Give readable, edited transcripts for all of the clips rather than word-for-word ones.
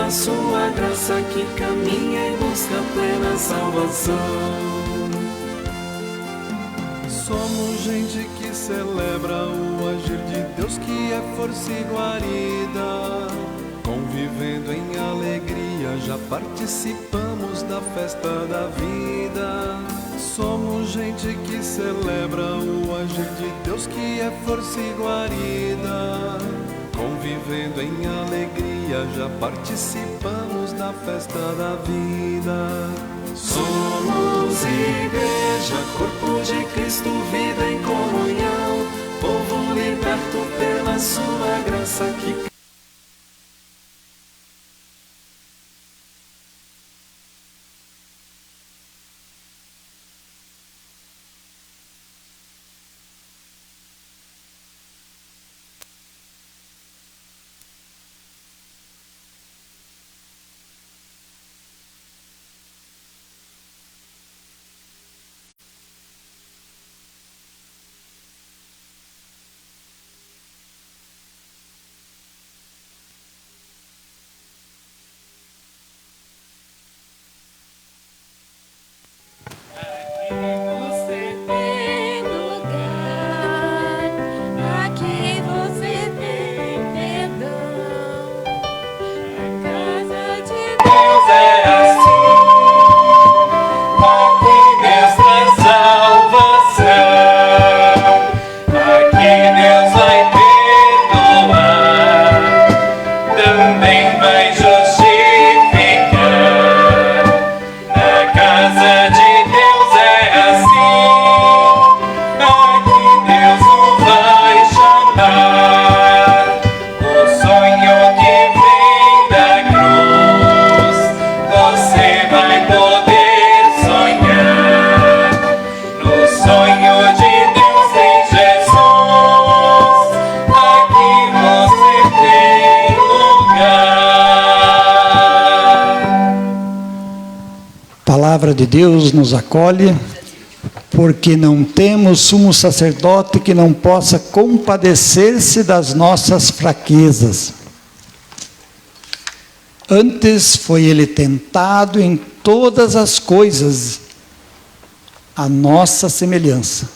pela sua graça que caminha em busca plena salvação. Somos gente que celebra o agir de Deus, que é força e guarida. Convivendo em alegria, já participamos da festa da vida. Somos gente que celebra o agir de Deus, que é força e guarida. Convivendo em alegria, já participamos da festa da vida. Somos igreja, corpo de Cristo, vida em comunhão, povo liberto pela sua graça que A palavra de Deus nos acolhe, porque não temos sumo sacerdote que não possa compadecer-se das nossas fraquezas. Antes foi ele tentado em todas as coisas, a nossa semelhança,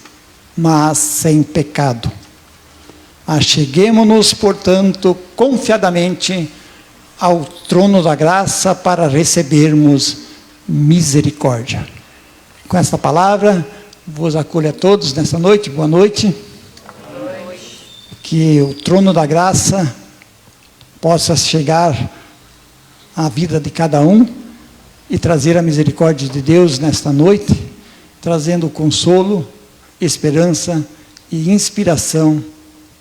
mas sem pecado. Acheguemo-nos, portanto, confiadamente ao trono da graça para recebermos misericórdia. Com esta palavra, vos acolho a todos nesta noite. Boa noite. Boa noite. Que o trono da graça possa chegar à vida de cada um e trazer a misericórdia de Deus nesta noite, trazendo consolo, esperança e inspiração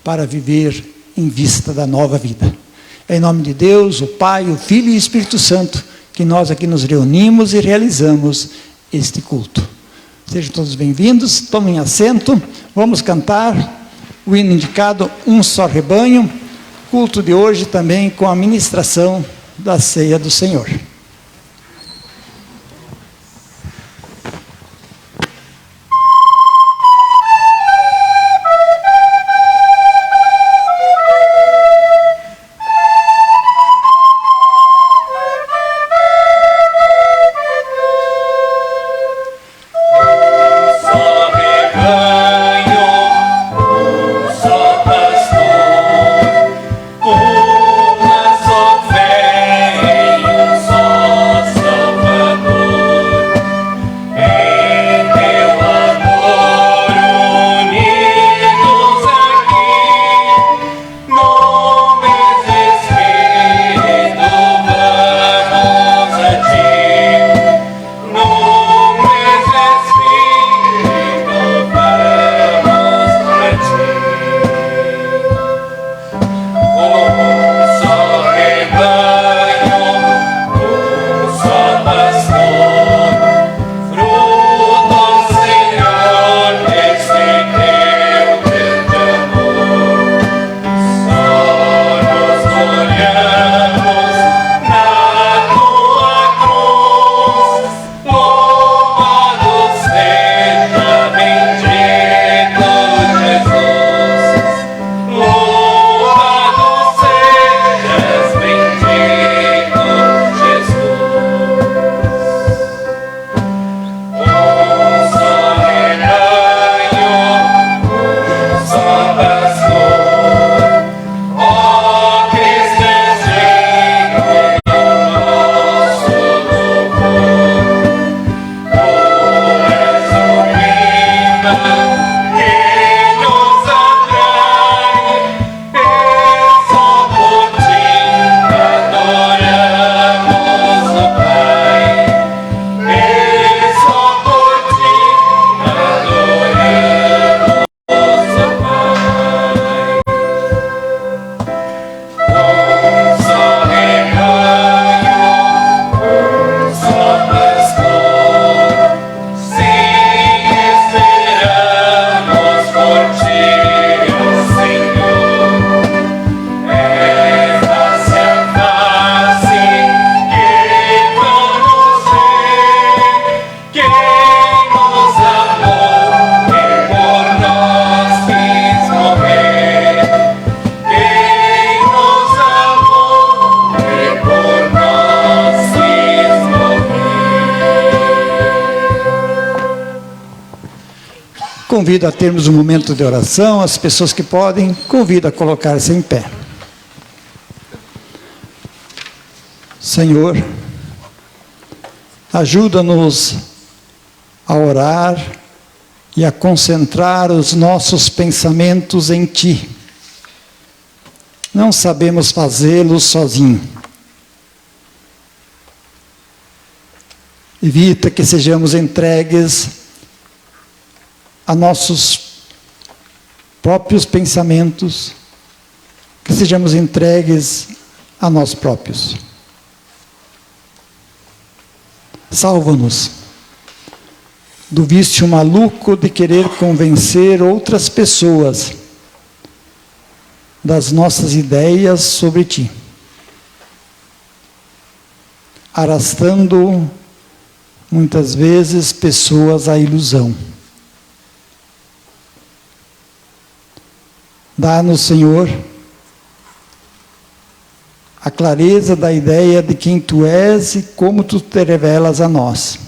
para viver em vista da nova vida. Em nome de Deus, o Pai, o Filho e o Espírito Santo, que nós aqui nos reunimos e realizamos este culto. Sejam todos bem-vindos, tomem assento, vamos cantar o hino indicado, Um Só Rebanho, culto de hoje também com a ministração da Ceia do Senhor. Só convido a termos um momento de oração. As pessoas que podem, convido a colocar-se em pé. Senhor, ajuda-nos a orar e a concentrar os nossos pensamentos em Ti. Não sabemos fazê-lo sozinho. Evita que sejamos entregues a nossos próprios pensamentos, que sejamos entregues a nós próprios. Salva-nos do vício maluco de querer convencer outras pessoas das nossas ideias sobre Ti, arrastando muitas vezes pessoas à ilusão. Dá-nos, Senhor, a clareza da ideia de quem Tu és e como Tu te revelas a nós.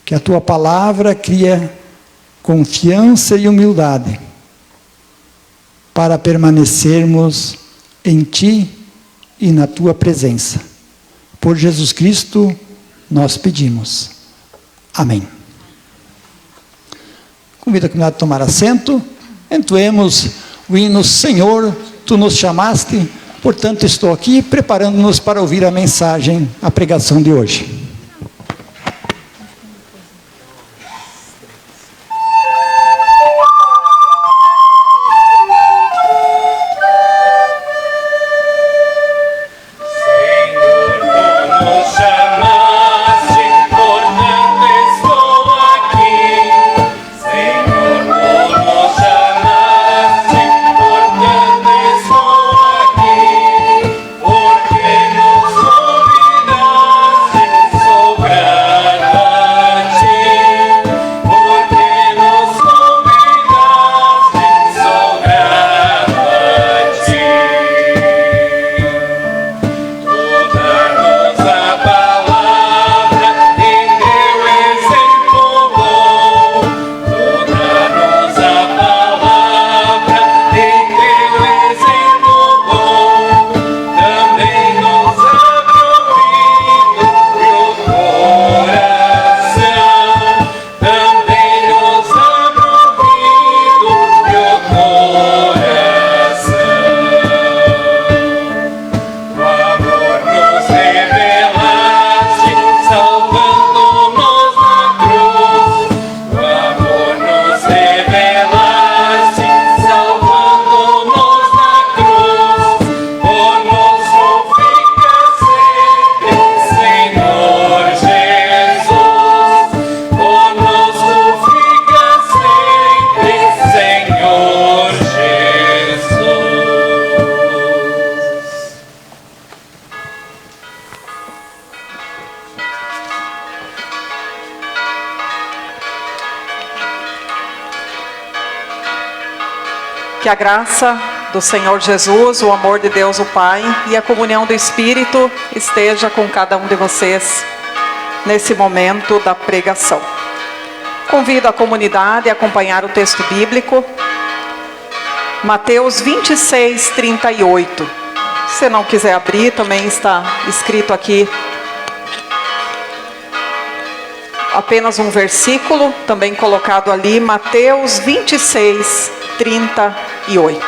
Que a Tua palavra cria confiança e humildade para permanecermos em Ti e na Tua presença. Por Jesus Cristo, nós pedimos. Amém. Convido a comunidade a tomar assento. Entoemos o hino Senhor, Tu nos chamaste. Portanto, estou aqui preparando-nos para ouvir a mensagem, a pregação de hoje. Que a graça do Senhor Jesus, o amor de Deus o Pai e a comunhão do Espírito esteja com cada um de vocês nesse momento da pregação. Convido a comunidade a acompanhar o texto bíblico, Mateus 26, 38. Se não quiser abrir, também está escrito aqui apenas um versículo, também colocado ali, Mateus 26, 38.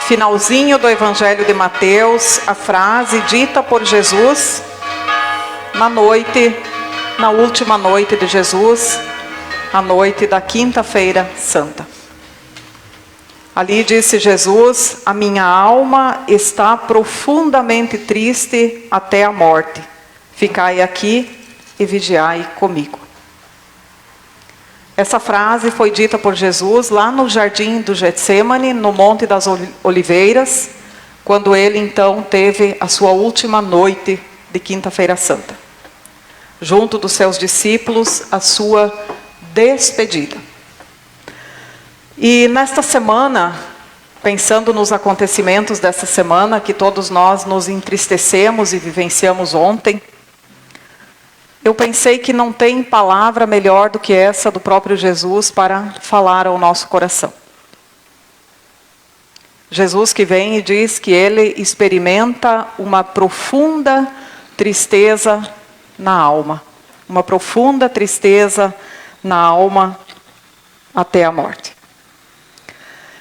Finalzinho do Evangelho de Mateus, a frase dita por Jesus na última noite de Jesus, a noite da Quinta-feira Santa. Ali disse Jesus: a minha alma está profundamente triste até a morte. Ficai aqui e vigiai comigo. Essa frase foi dita por Jesus lá no jardim do Getsêmani, no Monte das Oliveiras, quando ele então teve a sua última noite de Quinta-feira Santa. Junto dos seus discípulos, a sua despedida. E nesta semana, pensando nos acontecimentos dessa semana, que todos nós nos entristecemos e vivenciamos ontem, eu pensei que não tem palavra melhor do que essa do próprio Jesus para falar ao nosso coração. Jesus que vem e diz que ele experimenta uma profunda tristeza na alma. Uma profunda tristeza na alma até a morte.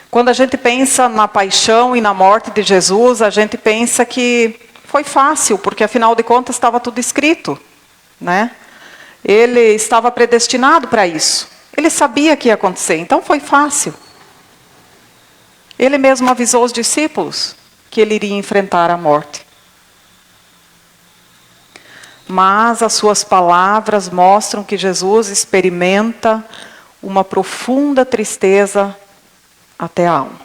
Quando a gente pensa na paixão e na morte de Jesus, a gente pensa que foi fácil, porque afinal de contas estava tudo escrito, né? Ele estava predestinado para isso. Ele sabia que ia acontecer, então foi fácil. Ele mesmo avisou os discípulos que ele iria enfrentar a morte. Mas as suas palavras mostram que Jesus experimenta uma profunda tristeza até a alma.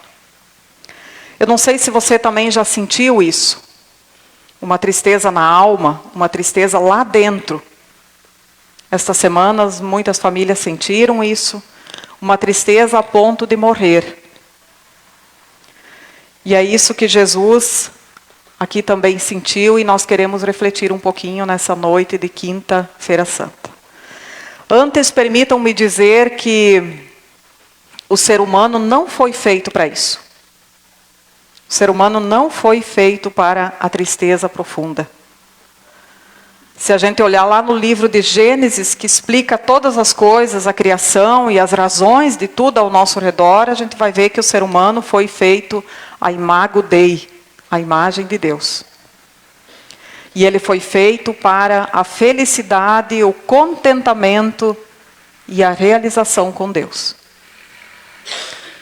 Eu não sei se você também já sentiu isso. Uma tristeza na alma, uma tristeza lá dentro. Estas semanas muitas famílias sentiram isso. Uma tristeza a ponto de morrer. E é isso que Jesus aqui também sentiu e nós queremos refletir um pouquinho nessa noite de Quinta-feira Santa. Antes, permitam-me dizer que o ser humano não foi feito para isso. O ser humano não foi feito para a tristeza profunda. Se a gente olhar lá no livro de Gênesis, que explica todas as coisas, a criação e as razões de tudo ao nosso redor, a gente vai ver que o ser humano foi feito a imago Dei, a imagem de Deus. E ele foi feito para a felicidade, o contentamento e a realização com Deus.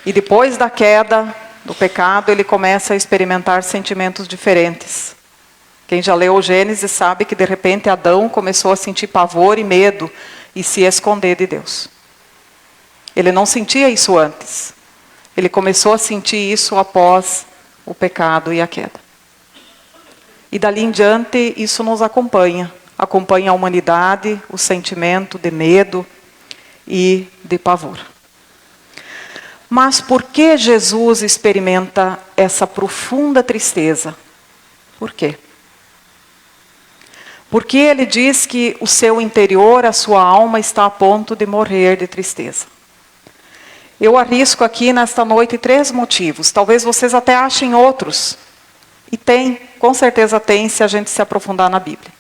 E depois da queda, do pecado, ele começa a experimentar sentimentos diferentes. Quem já leu o Gênesis sabe que de repente Adão começou a sentir pavor e medo e se esconder de Deus. Ele não sentia isso antes. Ele começou a sentir isso após o pecado e a queda. E dali em diante isso nos acompanha. Acompanha a humanidade, o sentimento de medo e de pavor. Mas por que Jesus experimenta essa profunda tristeza? Por quê? Porque ele diz que o seu interior, a sua alma, está a ponto de morrer de tristeza. Eu arrisco aqui nesta noite 3 motivos. Talvez vocês até achem outros. E tem, com certeza tem, se a gente se aprofundar na Bíblia.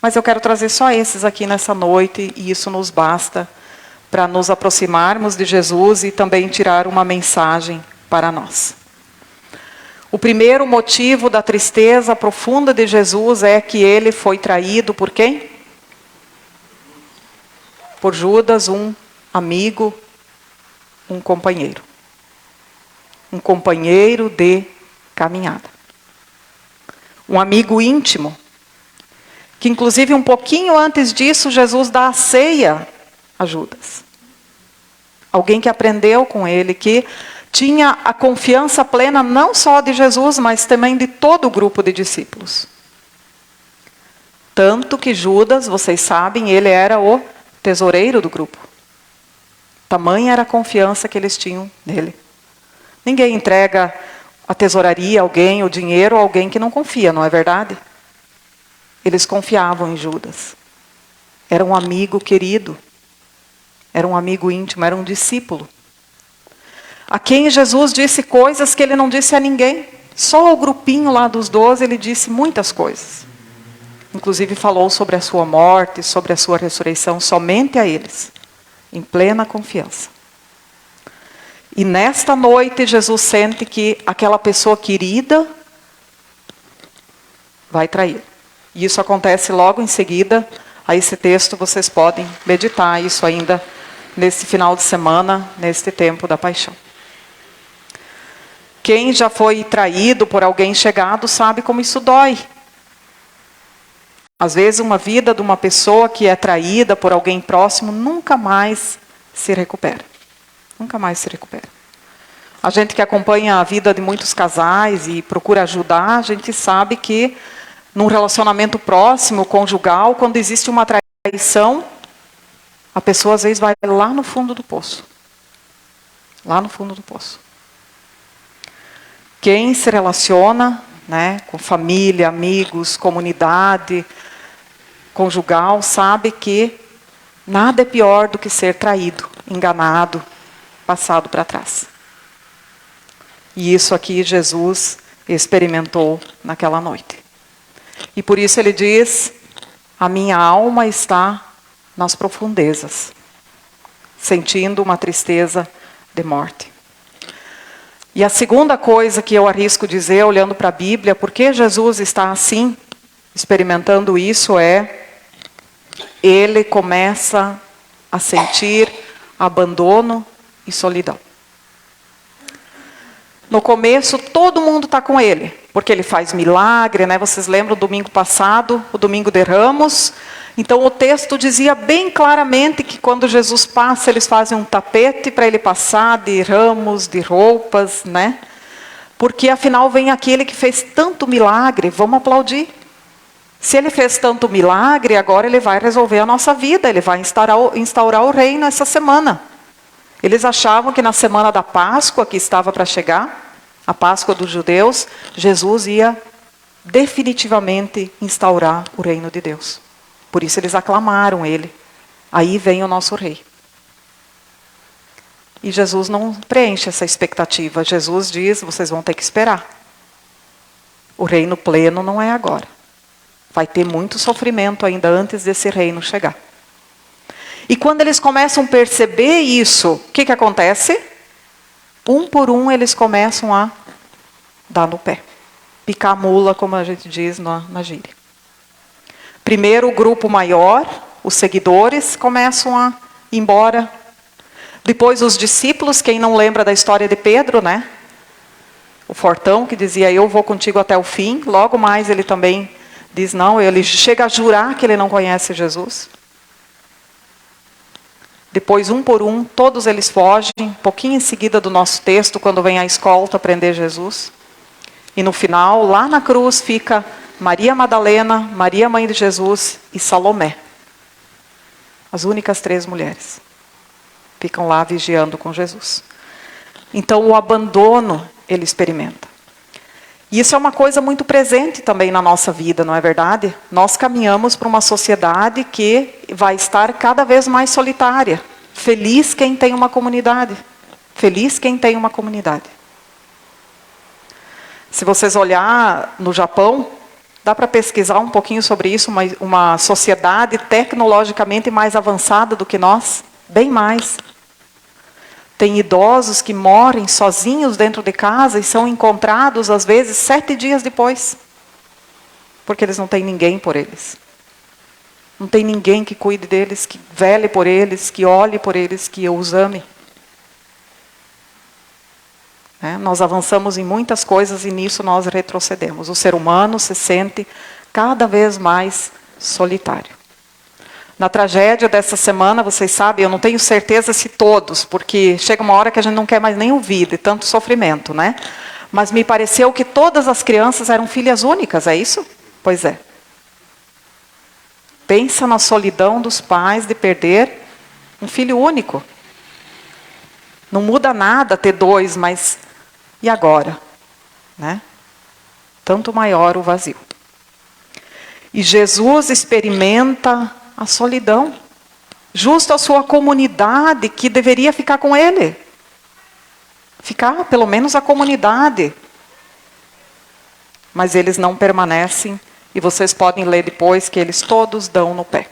Mas eu quero trazer só esses aqui nessa noite, e isso nos basta para nos aproximarmos de Jesus e também tirar uma mensagem para nós. O primeiro motivo da tristeza profunda de Jesus é que ele foi traído por quem? Por Judas, um amigo, um companheiro. Um companheiro de caminhada. Um amigo íntimo. Que inclusive um pouquinho antes disso, Jesus dá a ceia a Judas. Alguém que aprendeu com ele, que tinha a confiança plena não só de Jesus, mas também de todo o grupo de discípulos. Tanto que Judas, vocês sabem, ele era o tesoureiro do grupo. Tamanha era a confiança que eles tinham nele. Ninguém entrega a tesouraria a alguém, o dinheiro a alguém que não confia, não é verdade? Eles confiavam em Judas. Era um amigo querido. Era um amigo íntimo, era um discípulo. A quem Jesus disse coisas que ele não disse a ninguém. Só ao grupinho lá dos 12 ele disse muitas coisas. Inclusive falou sobre a sua morte, sobre a sua ressurreição, somente a eles. Em plena confiança. E nesta noite Jesus sente que aquela pessoa querida vai trair. E isso acontece logo em seguida a esse texto. Vocês podem meditar isso ainda nesse final de semana, neste tempo da paixão. Quem já foi traído por alguém chegado sabe como isso dói. Às vezes uma vida de uma pessoa que é traída por alguém próximo nunca mais se recupera. Nunca mais se recupera. A gente que acompanha a vida de muitos casais e procura ajudar, a gente sabe que num relacionamento próximo, conjugal, quando existe uma traição, a pessoa às vezes vai lá no fundo do poço. Lá no fundo do poço. Quem se relaciona, né, com família, amigos, comunidade, conjugal sabe que nada é pior do que ser traído, enganado, passado para trás. E isso aqui Jesus experimentou naquela noite. E por isso ele diz: a minha alma está nas profundezas, sentindo uma tristeza de morte. E a segunda coisa que eu arrisco dizer, olhando para a Bíblia, por que Jesus está assim, experimentando isso, ele começa a sentir abandono e solidão. No começo, todo mundo está com ele, porque ele faz milagre, né? Vocês lembram, domingo passado, o domingo de Ramos? Então, o texto dizia bem claramente que quando Jesus passa, eles fazem um tapete para ele passar de ramos, de roupas, né? Porque, afinal, vem aquele que fez tanto milagre, vamos aplaudir. Se ele fez tanto milagre, agora ele vai resolver a nossa vida, ele vai instaurar o reino essa semana. Eles achavam que na semana da Páscoa, que estava para chegar, a Páscoa dos judeus, Jesus ia definitivamente instaurar o reino de Deus. Por isso eles aclamaram ele. Aí vem o nosso rei. E Jesus não preenche essa expectativa. Jesus diz: vocês vão ter que esperar. O reino pleno não é agora. Vai ter muito sofrimento ainda antes desse reino chegar. E quando eles começam a perceber isso, o que acontece? Um por um eles começam a dar no pé. Picar a mula, como a gente diz na gíria. Primeiro o grupo maior, os seguidores, começam a ir embora. Depois os discípulos, quem não lembra da história de Pedro, né? O fortão que dizia: eu vou contigo até o fim. Logo mais ele também diz não, ele chega a jurar que ele não conhece Jesus. Depois, um por um, todos eles fogem, um pouquinho em seguida do nosso texto, quando vem a escolta prender Jesus. E no final, lá na cruz, fica Maria Madalena, Maria mãe de Jesus e Salomé. As únicas 3 mulheres. Ficam lá vigiando com Jesus. Então, o abandono ele experimenta. E isso é uma coisa muito presente também na nossa vida, não é verdade? Nós caminhamos para uma sociedade que vai estar cada vez mais solitária. Feliz quem tem uma comunidade. Feliz quem tem uma comunidade. Se vocês olhar no Japão, dá para pesquisar um pouquinho sobre isso, uma sociedade tecnologicamente mais avançada do que nós, bem mais. Tem idosos que morrem sozinhos dentro de casa e são encontrados, às vezes, 7 dias depois. Porque eles não têm ninguém por eles. Não tem ninguém que cuide deles, que vele por eles, que olhe por eles, que os ame. Nós avançamos em muitas coisas e nisso nós retrocedemos. O ser humano se sente cada vez mais solitário. Na tragédia dessa semana, vocês sabem, eu não tenho certeza se todos, porque chega uma hora que a gente não quer mais nem ouvir de tanto sofrimento, né? Mas me pareceu que todas as crianças eram filhas únicas, é isso? Pois é. Pensa na solidão dos pais de perder um filho único. Não muda nada ter 2, mas e agora? Né? Tanto maior o vazio. E Jesus experimenta a solidão. Justo a sua comunidade que deveria ficar com ele. Ficar, pelo menos, a comunidade. Mas eles não permanecem. E vocês podem ler depois que eles todos dão no pé.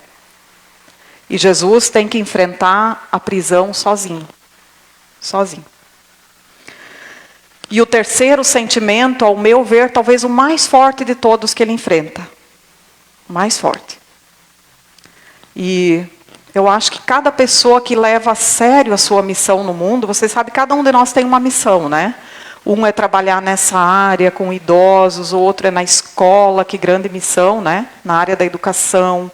E Jesus tem que enfrentar a prisão sozinho. Sozinho. E o terceiro sentimento, ao meu ver, talvez o mais forte de todos que ele enfrenta. O mais forte. E eu acho que cada pessoa que leva a sério a sua missão no mundo, vocês sabem, cada um de nós tem uma missão, né? Um é trabalhar nessa área com idosos, o outro é na escola, que grande missão, né? Na área da educação.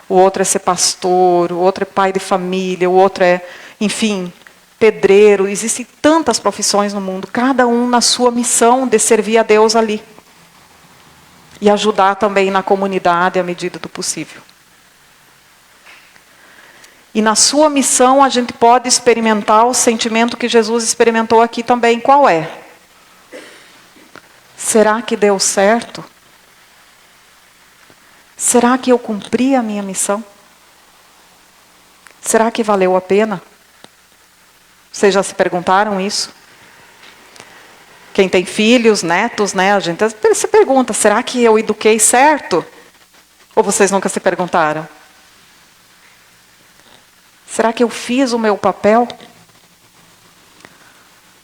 O outro é ser pastor, o outro é pai de família, o outro é, enfim, pedreiro. Existem tantas profissões no mundo, cada um na sua missão de servir a Deus ali. E ajudar também na comunidade à medida do possível. E na sua missão a gente pode experimentar o sentimento que Jesus experimentou aqui também. Qual é? Será que deu certo? Será que eu cumpri a minha missão? Será que valeu a pena? Vocês já se perguntaram isso? Quem tem filhos, netos, né? A gente se pergunta, será que eu eduquei certo? Ou vocês nunca se perguntaram? Será que eu fiz o meu papel?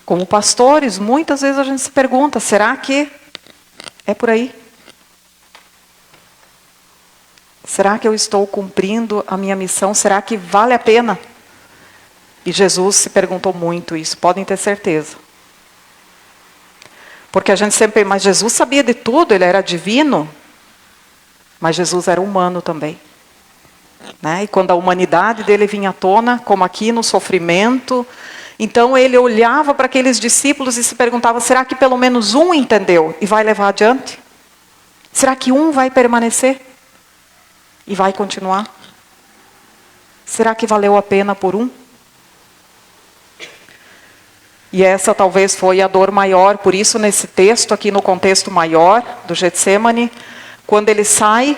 Como pastores, muitas vezes a gente se pergunta, será que é por aí? Será que eu estou cumprindo a minha missão? Será que vale a pena? E Jesus se perguntou muito isso, podem ter certeza. Porque a gente sempre, mas Jesus sabia de tudo, ele era divino, mas Jesus era humano também. Né? E quando a humanidade dele vinha à tona, como aqui no sofrimento, então ele olhava para aqueles discípulos e se perguntava, será que pelo menos um entendeu e vai levar adiante? Será que um vai permanecer e vai continuar? Será que valeu a pena por um? E essa talvez foi a dor maior, por isso nesse texto aqui no contexto maior do Getsemane, quando ele sai,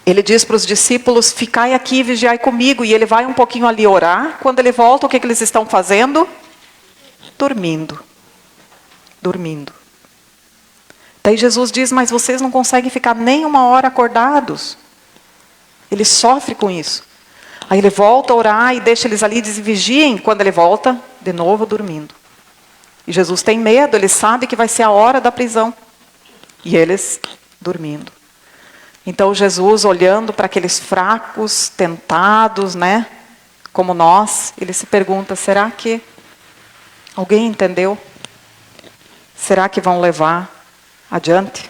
ele diz para os discípulos, ficai aqui e vigiai comigo, e ele vai um pouquinho ali orar, quando ele volta o que eles estão fazendo? Dormindo. Dormindo. Daí Jesus diz, mas vocês não conseguem ficar nem uma hora acordados. Ele sofre com isso. Aí ele volta a orar e deixa eles ali, diz, vigiem. Quando ele volta, de novo dormindo. E Jesus tem medo, ele sabe que vai ser a hora da prisão. E eles dormindo. Então Jesus, olhando para aqueles fracos, tentados, né? Como nós, ele se pergunta, será que alguém entendeu? Será que vão levar adiante?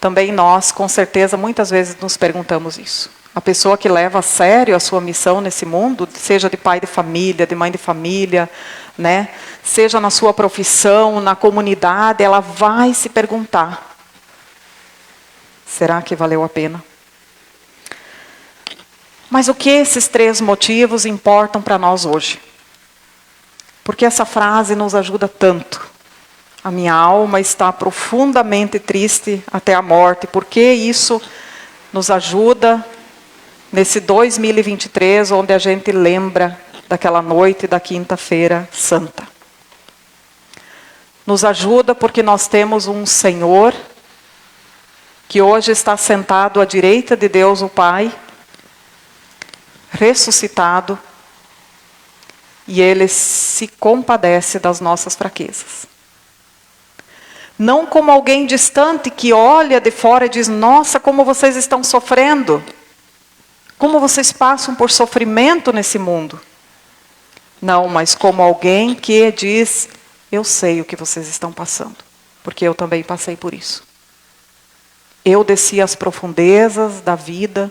Também nós, com certeza, muitas vezes nos perguntamos isso. A pessoa que leva a sério a sua missão nesse mundo, seja de pai de família, de mãe de família, né? Seja na sua profissão, na comunidade, ela vai se perguntar, será que valeu a pena? Mas o que esses 3 motivos importam para nós hoje? Porque essa frase nos ajuda tanto. A minha alma está profundamente triste até a morte. Porque isso nos ajuda nesse 2023, onde a gente lembra daquela noite da quinta-feira santa. Nos ajuda porque nós temos um Senhor que hoje está sentado à direita de Deus o Pai, ressuscitado, e Ele se compadece das nossas fraquezas. Não como alguém distante que olha de fora e diz, nossa, como vocês estão sofrendo. Como vocês passam por sofrimento nesse mundo. Não, mas como alguém que diz, eu sei o que vocês estão passando. Porque eu também passei por isso. Eu desci às profundezas da vida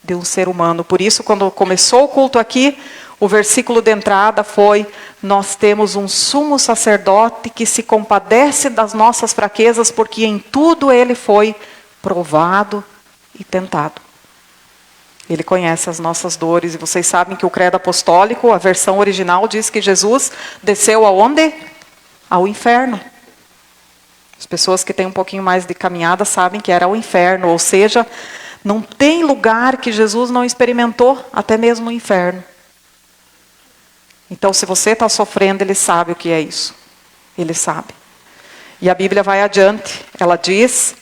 de um ser humano. Por isso, quando começou o culto aqui, o versículo de entrada foi, nós temos um sumo sacerdote que se compadece das nossas fraquezas, porque em tudo ele foi provado e tentado. Ele conhece as nossas dores, e vocês sabem que o credo apostólico, a versão original, diz que Jesus desceu aonde? Ao inferno. As pessoas que têm um pouquinho mais de caminhada sabem que era o inferno, ou seja, não tem lugar que Jesus não experimentou, até mesmo o inferno. Então, se você está sofrendo, Ele sabe o que é isso. Ele sabe. E a Bíblia vai adiante. Ela diz,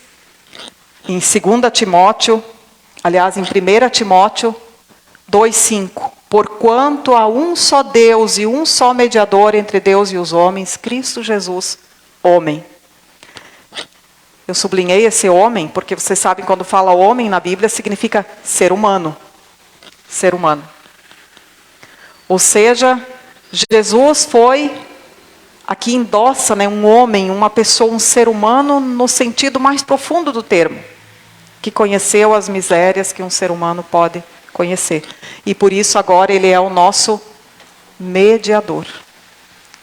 em 2 Timóteo, aliás, em 1 Timóteo 2,5. Porquanto há um só Deus e um só mediador entre Deus e os homens, Cristo Jesus, homem. Eu sublinhei esse homem, porque vocês sabem, quando fala homem na Bíblia, significa ser humano. Ser humano. Ou seja, Jesus foi, aqui endossa, né, um homem, uma pessoa, um ser humano, no sentido mais profundo do termo. Que conheceu as misérias que um ser humano pode conhecer. E por isso agora ele é o nosso mediador.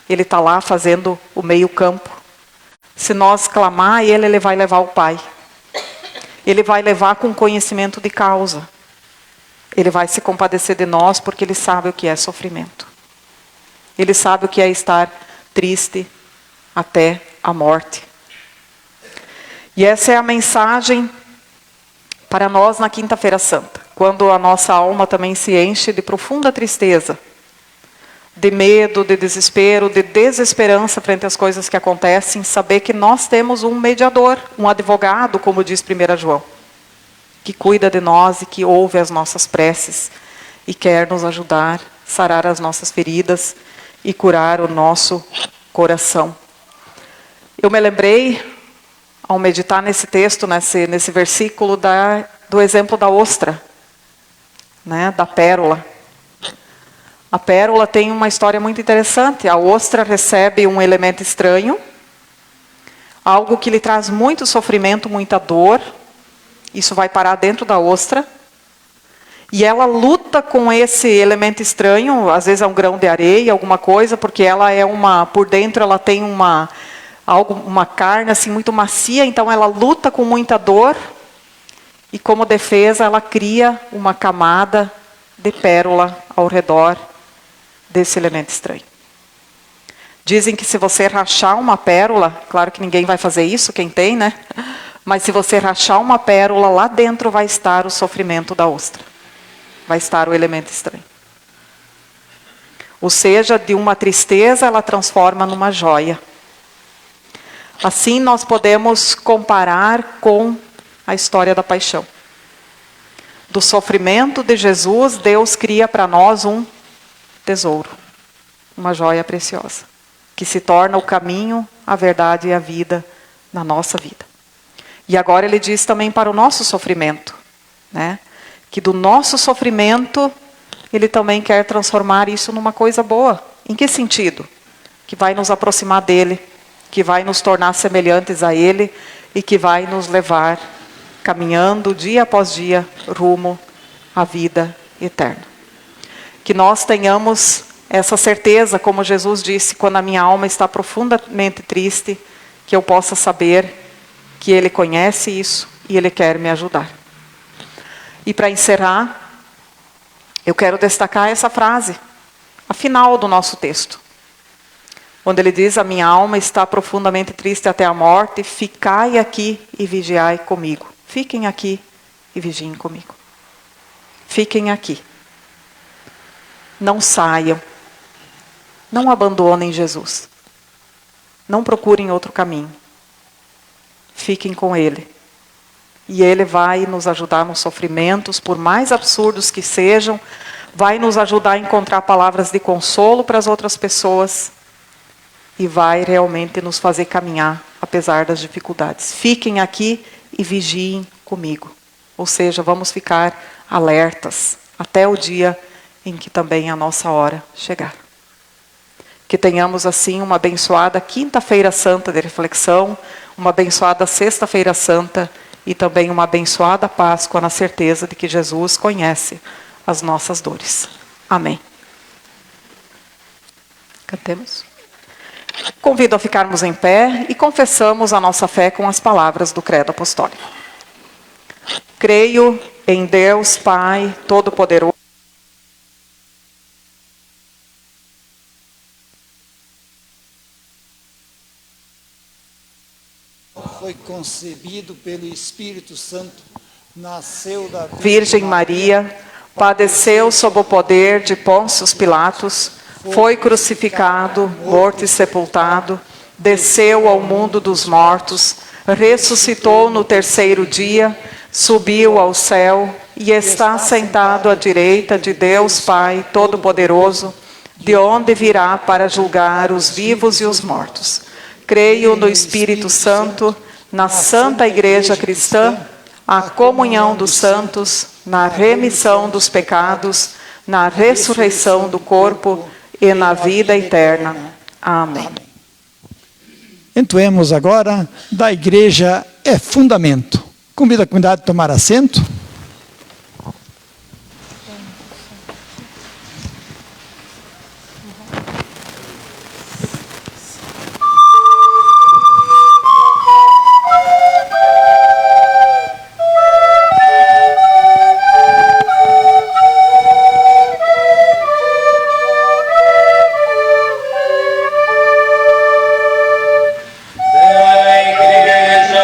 Ele está lá fazendo o meio campo. Se nós clamar, ele vai levar o Pai. Ele vai levar com conhecimento de causa. Ele vai se compadecer de nós porque Ele sabe o que é sofrimento. Ele sabe o que é estar triste até a morte. E essa é a mensagem para nós na Quinta-feira Santa, quando a nossa alma também se enche de profunda tristeza, de medo, de desespero, de desesperança frente às coisas que acontecem, saber que nós temos um mediador, um advogado, como diz 1 João, que cuida de nós e que ouve as nossas preces e quer nos ajudar, sarar as nossas feridas e curar o nosso coração. Eu me lembrei, ao meditar nesse texto, nesse versículo, do exemplo da ostra, né, da pérola. A pérola tem uma história muito interessante. A ostra recebe um elemento estranho, algo que lhe traz muito sofrimento, muita dor. Isso vai parar dentro da ostra. E ela luta com esse elemento estranho, às vezes é um grão de areia, alguma coisa, porque ela é por dentro ela tem uma carne assim muito macia, então ela luta com muita dor. E como defesa, ela cria uma camada de pérola ao redor desse elemento estranho. Dizem que se você rachar uma pérola, claro que ninguém vai fazer isso, quem tem, né? Mas se você rachar uma pérola, lá dentro vai estar o sofrimento da ostra. Vai estar o elemento estranho. Ou seja, de uma tristeza, ela transforma numa joia. Assim nós podemos comparar com a história da paixão. Do sofrimento de Jesus, Deus cria para nós um tesouro, uma joia preciosa, que se torna o caminho, a verdade e a vida na nossa vida. E agora ele diz também para o nosso sofrimento, né? Que do nosso sofrimento, ele também quer transformar isso numa coisa boa. Em que sentido? Que vai nos aproximar dele, que vai nos tornar semelhantes a ele e que vai nos levar caminhando dia após dia rumo à vida eterna. Que nós tenhamos essa certeza, como Jesus disse, quando a minha alma está profundamente triste, que eu possa saber que ele conhece isso e ele quer me ajudar. E para encerrar, eu quero destacar essa frase, a final do nosso texto. Onde ele diz, a minha alma está profundamente triste até a morte, ficai aqui e vigiai comigo. Fiquem aqui e vigiem comigo. Fiquem aqui. Não saiam. Não abandonem Jesus. Não procurem outro caminho. Fiquem com ele. E ele vai nos ajudar nos sofrimentos, por mais absurdos que sejam, vai nos ajudar a encontrar palavras de consolo para as outras pessoas e vai realmente nos fazer caminhar, apesar das dificuldades. Fiquem aqui e vigiem comigo. Ou seja, vamos ficar alertas até o dia em que também a nossa hora chegar. Que tenhamos assim uma abençoada Quinta-feira Santa de reflexão, uma abençoada Sexta-feira Santa e também uma abençoada Páscoa na certeza de que Jesus conhece as nossas dores. Amém. Cantemos. Convido a ficarmos em pé e confessamos a nossa fé com as palavras do Credo Apostólico. Creio em Deus Pai Todo-Poderoso, foi concebido pelo Espírito Santo, nasceu da Virgem Maria, padeceu sob o poder de Pôncio Pilatos, foi crucificado, morto e sepultado, desceu ao mundo dos mortos, ressuscitou no terceiro dia, subiu ao céu e está sentado à direita de Deus Pai Todo-Poderoso, de onde virá para julgar os vivos e os mortos. Creio no Espírito Santo, na Santa Igreja Cristã, a comunhão dos santos, na remissão dos pecados, na ressurreição do corpo e na vida eterna. Amém. Entoemos agora da Igreja é Fundamento. Convido a comunidade a tomar assento. Igreja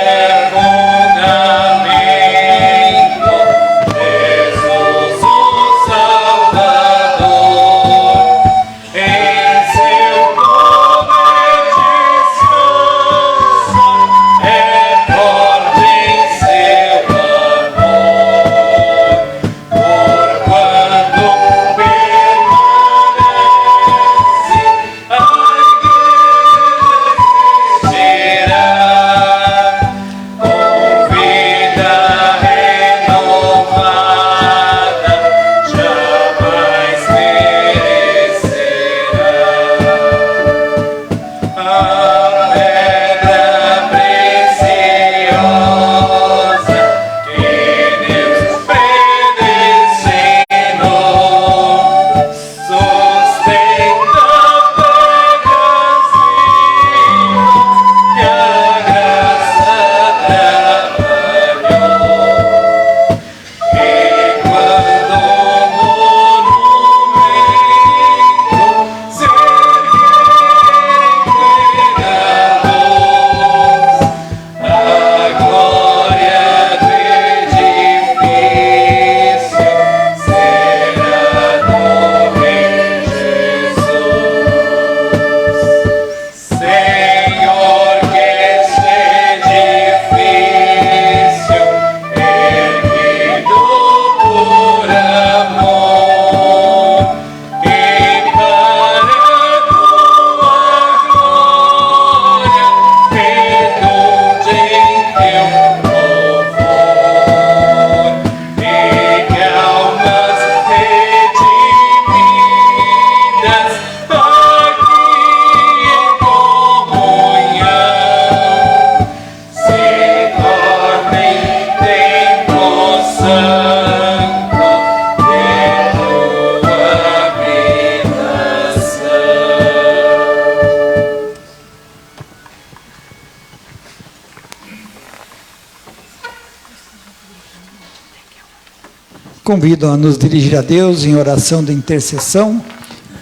Convido a nos dirigir a Deus em oração de intercessão.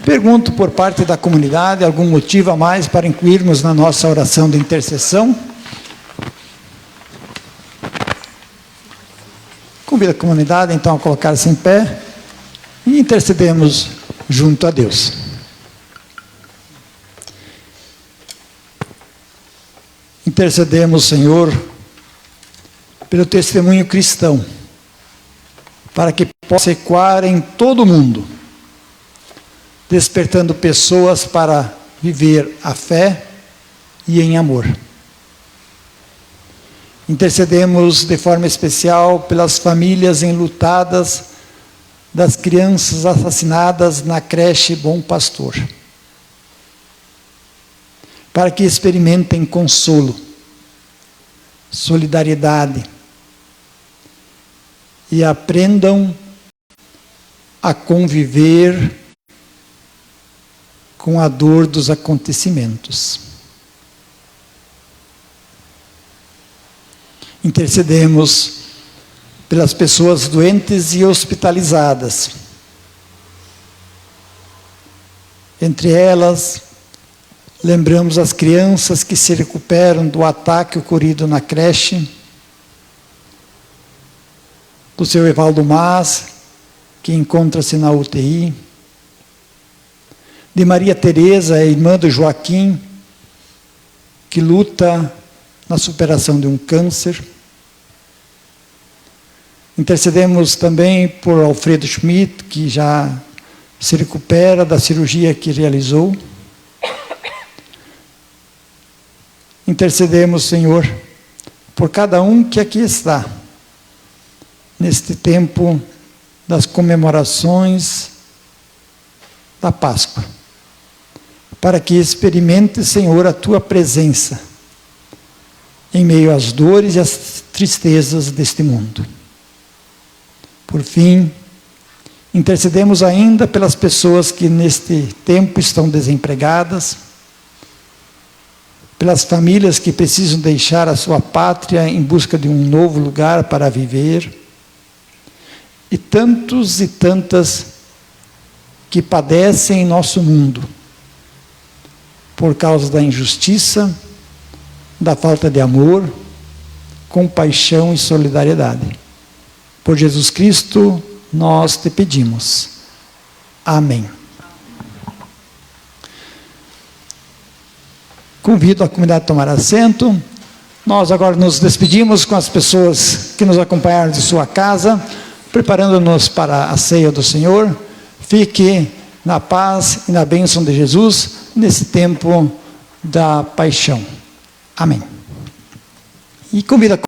Pergunto por parte da comunidade algum motivo a mais para incluirmos na nossa oração de intercessão. Convido a comunidade então a colocar-se em pé e intercedemos junto a Deus. Intercedemos, Senhor, pelo testemunho cristão, para que possa ecoar em todo o mundo, despertando pessoas para viver a fé e em amor. Intercedemos de forma especial pelas famílias enlutadas das crianças assassinadas na creche Bom Pastor, para que experimentem consolo, solidariedade e aprendam a conviver com a dor dos acontecimentos. Intercedemos pelas pessoas doentes e hospitalizadas. Entre elas, lembramos as crianças que se recuperam do ataque ocorrido na creche, do seu Evaldo Mas, que encontra-se na UTI, de Maria Teresa, irmã do Joaquim, que luta na superação de um câncer. Intercedemos também por Alfredo Schmidt, que já se recupera da cirurgia que realizou. Intercedemos, Senhor, por cada um que aqui está, neste tempo das comemorações da Páscoa, para que experimente, Senhor, a Tua presença em meio às dores e às tristezas deste mundo. Por fim, intercedemos ainda pelas pessoas que neste tempo estão desempregadas, pelas famílias que precisam deixar a sua pátria em busca de um novo lugar para viver, e tantos e tantas que padecem em nosso mundo por causa da injustiça, da falta de amor, compaixão e solidariedade. Por Jesus Cristo, nós te pedimos. Amém. Convido a comunidade a tomar assento. Nós agora nos despedimos com as pessoas que nos acompanharam de sua casa, preparando-nos para a ceia do Senhor. Fique na paz e na bênção de Jesus nesse tempo da paixão. Amém. E convido a